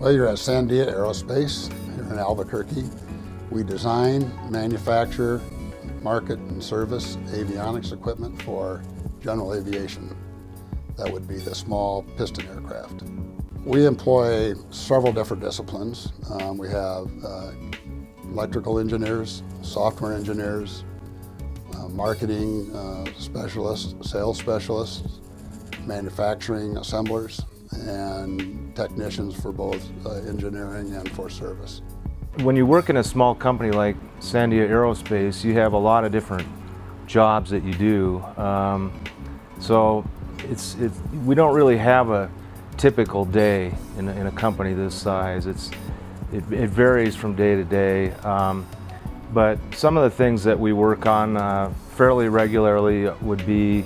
Well, you're at Sandia Aerospace here in Albuquerque. We design, manufacture, market, and service avionics equipment for general aviation. That would be the small piston aircraft. We employ several different disciplines. We have electrical engineers, software engineers, marketing specialists, sales specialists, manufacturing assemblers, and technicians for both engineering and for service. When you work in a small company like Sandia Aerospace, you have a lot of different jobs that you do. So we don't really have a typical day in a company this size. It varies from day to day. But some of the things that we work on fairly regularly would be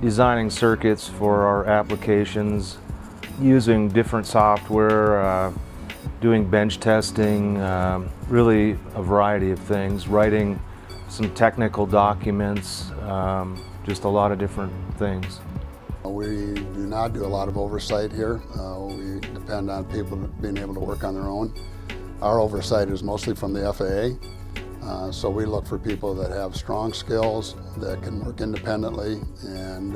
designing circuits for our applications, using different software, doing bench testing, really a variety of things, writing some technical documents, just a lot of different things. We do not do a lot of oversight here. We depend on people being able to work on their own. Our oversight is mostly from the FAA, so we look for people that have strong skills, that can work independently, and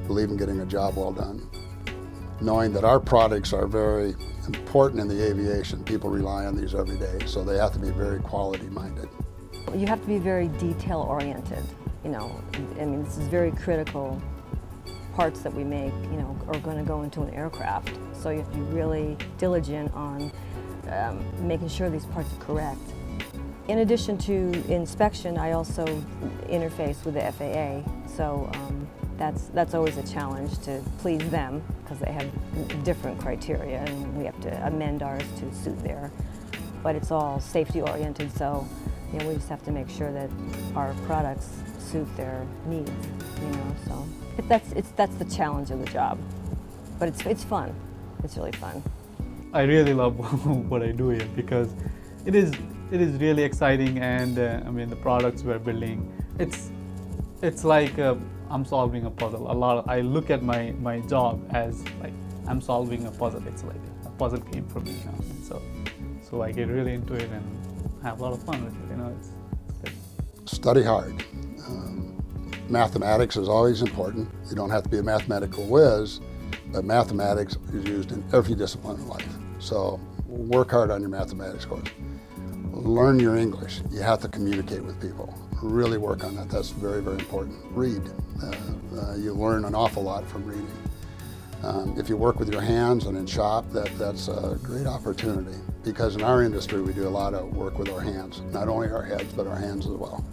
believe in getting a job well done. Knowing that our products are very important in the aviation, people rely on these every day, so they have to be very quality-minded. You have to be very detail-oriented. You know, I mean, this is very critical. Parts that we make, you know, are going to go into an aircraft, so you have to be really diligent on making sure these parts are correct. In addition to inspection, I also interface with the FAA, so that's always a challenge to please them because they have different criteria and we have to amend ours to suit their. But it's all safety oriented, so you know, we just have to make sure that our products suit their needs. You know, so that's the challenge of the job. But it's fun. It's really fun. I really love what I do here because it is really exciting, and I mean the products we're building. It's like I'm solving a puzzle. I look at my job as like I'm solving a puzzle. It's like a puzzle game for me, you know. So I get really into it and have a lot of fun with it. You know, it's good. Study hard. Mathematics is always important. You don't have to be a mathematical whiz, but mathematics is used in every discipline of life. So work hard on your mathematics course. Learn your English. You have to communicate with people. Really work on that. That's very, very important. Read. You learn an awful lot from reading. If you work with your hands and in shop, that's a great opportunity, because in our industry we do a lot of work with our hands, not only our heads, but our hands as well.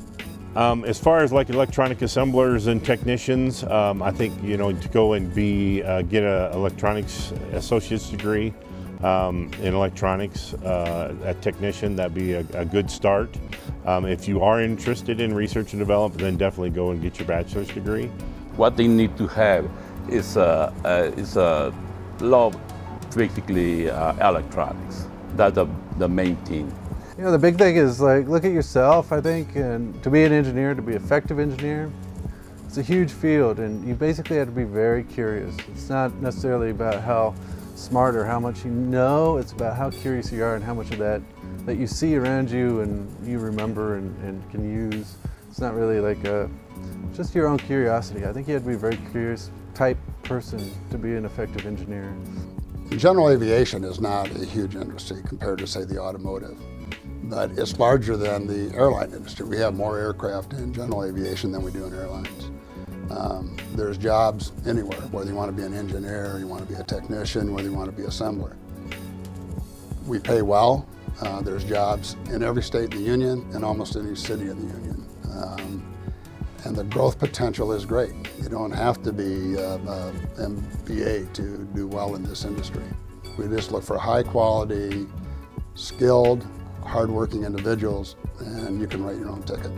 As far as like electronic assemblers and technicians, I think, you know, to go and get an electronics associate's degree in electronics at technician, that'd be a good start. If you are interested in research and development, then definitely go and get your bachelor's degree. What they need to have is a lot of basically electronics. That's the main thing. You know, the big thing is like, look at yourself, I think, and to be an engineer, to be an effective engineer, it's a huge field, and you basically have to be very curious. It's not necessarily about how smart or how much you know, it's about how curious you are and how much of that you see around you and you remember and can use. It's not really like just your own curiosity. I think you have to be a very curious type person to be an effective engineer. General aviation is not a huge industry compared to, say, the automotive, but it's larger than the airline industry. We have more aircraft in general aviation than we do in airlines. There's jobs anywhere, whether you want to be an engineer, or you want to be a technician, whether you want to be an assembler. We pay well. There's jobs in every state in the union and almost any city in the union. And the growth potential is great. You don't have to be MBA to do well in this industry. We just look for high quality, skilled, hardworking individuals, and you can write your own ticket.